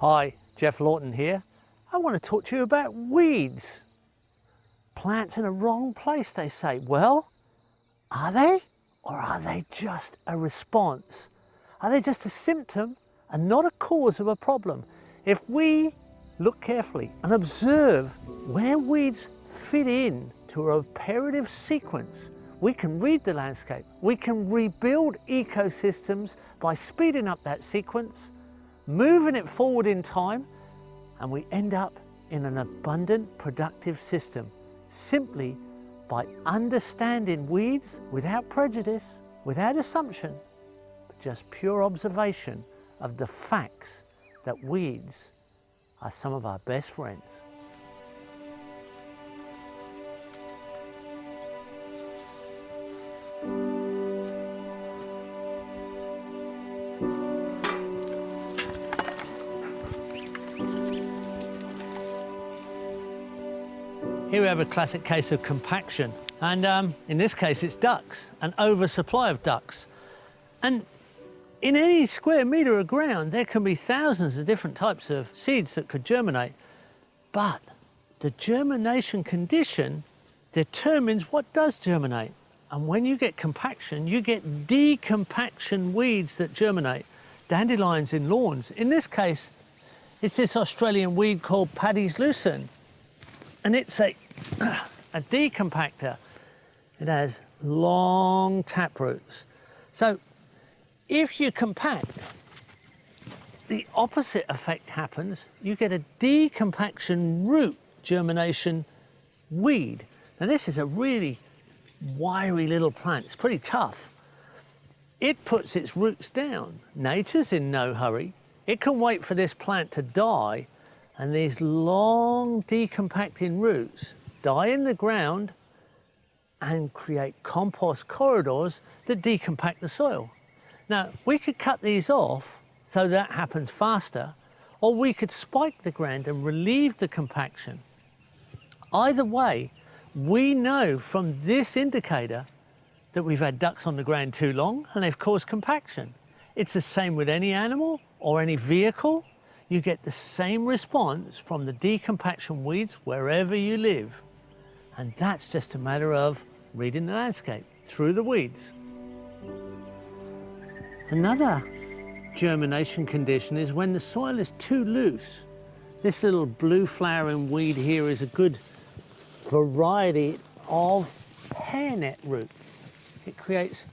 Hi, Jeff Lawton here. I want to talk to you about weeds. Plants in a wrong place, they say. Well, are they? Or are they just a response? Are they just a symptom and not a cause of a problem? If we look carefully and observe where weeds fit in to a reparative sequence, we can read the landscape. We can rebuild ecosystems by speeding up that sequence, moving it forward in time, and we end up in an abundant, productive system simply by understanding weeds without prejudice, without assumption, but just pure observation of the facts that weeds are some of our best friends. Here we have a classic case of compaction, and in this case it's ducks, an oversupply of ducks. And in any square metre of ground there can be thousands of different types of seeds that could germinate, but the germination condition determines what does germinate. And when you get compaction, you get decompaction weeds that germinate, dandelions in lawns. In this case, it's this Australian weed called Paddy's lucerne, and it's a decompactor. It has long tap roots. So if you compact, the opposite effect happens. You get a decompaction root germination weed. Now this is a really wiry little plant. It's pretty tough. It puts its roots down. Nature's in no hurry. It can wait for this plant to die, and these long decompacting roots die in the ground and create compost corridors that decompact the soil. Now, we could cut these off so that happens faster, or we could spike the ground and relieve the compaction. Either way, we know from this indicator that we've had ducks on the ground too long and they've caused compaction. It's the same with any animal or any vehicle. You get the same response from the decompaction weeds wherever you live. And that's just a matter of reading the landscape through the weeds. Another germination condition is when the soil is too loose. This little blue flowering weed here is a good variety of hairnet root. It creates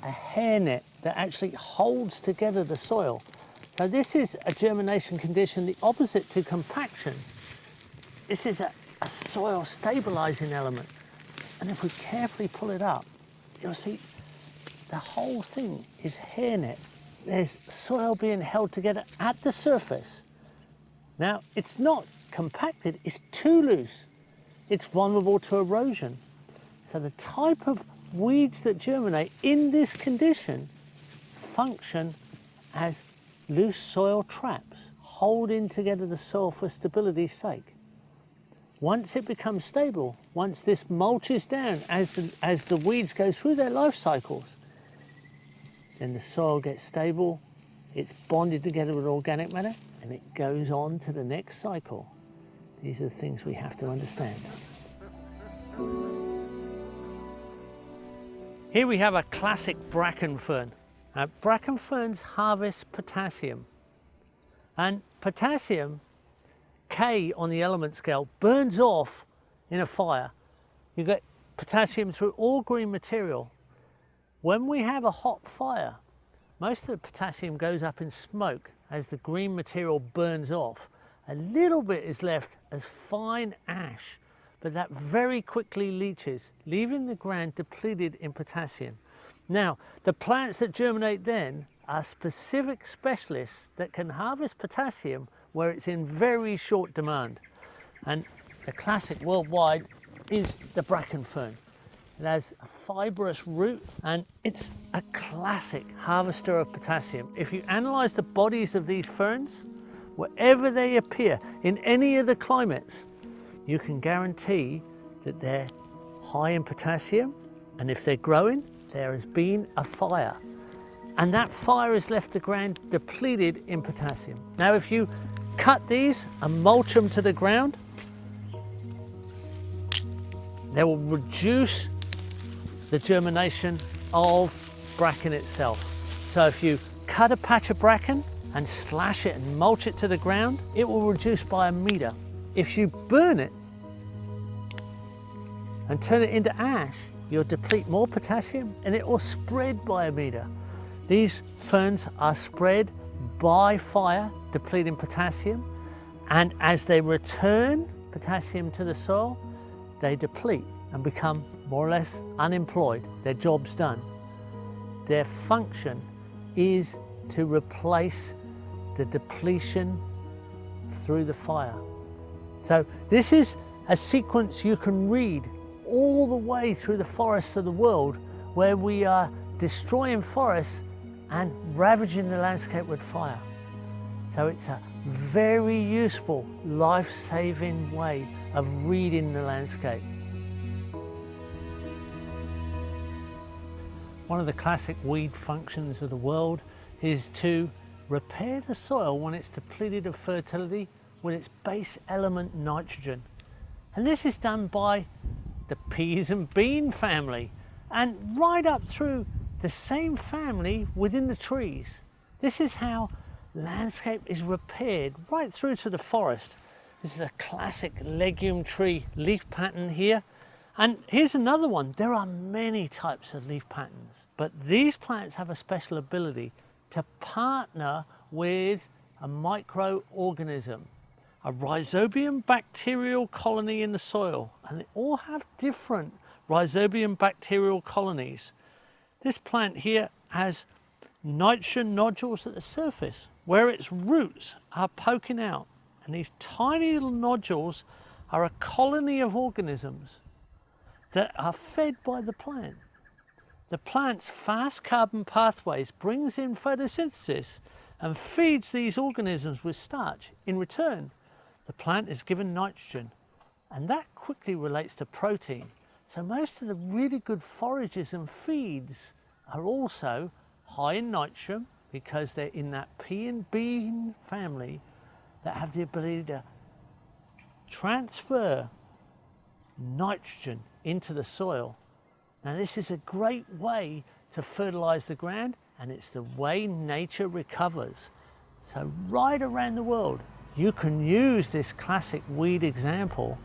a hairnet that actually holds together the soil. So this is a germination condition, the opposite to compaction. This is a soil stabilizing element. And if we carefully pull it up, you'll see the whole thing is hairnet. There's soil being held together at the surface. Now, it's not compacted, it's too loose. It's vulnerable to erosion. So the type of weeds that germinate in this condition function as loose soil traps, holding together the soil for stability's sake. Once it becomes stable, once this mulches down as the weeds go through their life cycles, then the soil gets stable, it's bonded together with organic matter, and it goes on to the next cycle. These are the things we have to understand. Here we have a classic bracken fern. Now, bracken ferns harvest potassium, and potassium, K on the element scale, burns off in a fire. You get potassium through all green material. When we have a hot fire, most of the potassium goes up in smoke as the green material burns off. A little bit is left as fine ash, but that very quickly leaches, leaving the ground depleted in potassium. Now, the plants that germinate then are specific specialists that can harvest potassium where it's in very short demand. And the classic worldwide is the bracken fern. It has a fibrous root and it's a classic harvester of potassium. If you analyze the bodies of these ferns, wherever they appear in any of the climates, you can guarantee that they're high in potassium, and if they're growing, there has been a fire. And that fire has left the ground depleted in potassium. Now, if you cut these and mulch them to the ground, they will reduce the germination of bracken itself. So if you cut a patch of bracken and slash it and mulch it to the ground, it will reduce by 1 meter. If you burn it and turn it into ash, you'll deplete more potassium and it will spread by 1 meter. These ferns are spread by fire, depleting potassium, and as they return potassium to the soil, they deplete and become more or less unemployed. Their job's done. Their function is to replace the depletion through the fire. So this is a sequence you can read all the way through the forests of the world, where we are destroying forests and ravaging the landscape with fire. So it's a very useful, life-saving way of reading the landscape. One of the classic weed functions of the world is to repair the soil when it's depleted of fertility with its base element nitrogen. And this is done by the peas and bean family, and right up through the same family within the trees. This is how landscape is repaired right through to the forest. This is a classic legume tree leaf pattern here. And here's another one. There are many types of leaf patterns, but these plants have a special ability to partner with a microorganism, a rhizobium bacterial colony in the soil, and they all have different rhizobium bacterial colonies. This plant here has nitrogen nodules at the surface where its roots are poking out, and these tiny little nodules are a colony of organisms that are fed by the plant. The plant's fast carbon pathways brings in photosynthesis and feeds these organisms with starch. In return, the plant is given nitrogen, and that quickly relates to protein. So most of the really good forages and feeds are also high in nitrogen because they're in that pea and bean family that have the ability to transfer nitrogen into the soil. Now this is a great way to fertilize the ground, and it's the way nature recovers. So right around the world, you can use this classic weed example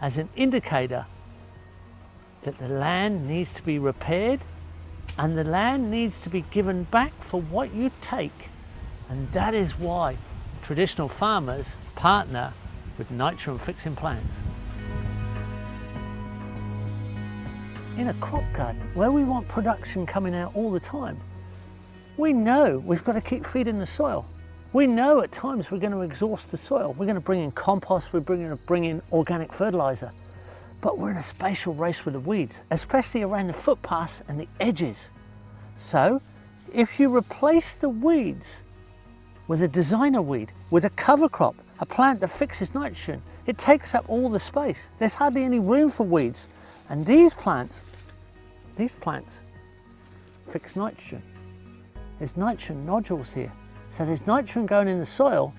as an indicator that the land needs to be repaired and the land needs to be given back for what you take. And that is why traditional farmers partner with nitrogen fixing plants. In a crop garden where we want production coming out all the time, we know we've got to keep feeding the soil. We know at times we're going to exhaust the soil. We're going to bring in compost, we're going to bring in organic fertilizer. But we're in a spatial race with the weeds, especially around the footpaths and the edges. So if you replace the weeds with a designer weed, with a cover crop, a plant that fixes nitrogen, it takes up all the space. There's hardly any room for weeds. And these plants fix nitrogen. There's nitrogen nodules here. So there's nitrogen going in the soil,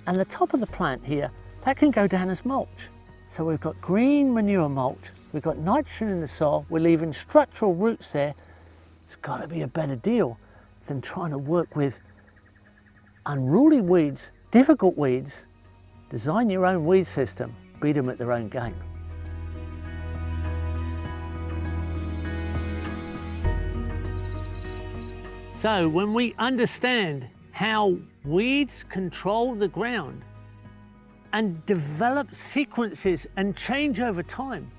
and the top of the plant here, that can go down as mulch. So we've got green manure mulch, we've got nitrogen in the soil, we're leaving structural roots there. It's got to be a better deal than trying to work with unruly weeds, difficult weeds. Design your own weed system, beat them at their own game. So when we understand how weeds control the ground and develop sequences and change over time,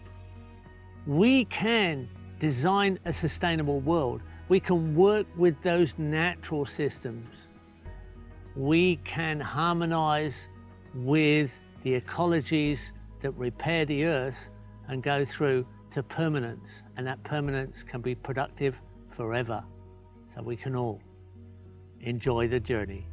we can design a sustainable world. We can work with those natural systems. We can harmonize with the ecologies that repair the earth and go through to permanence, and that permanence can be productive forever. So we can all enjoy the journey.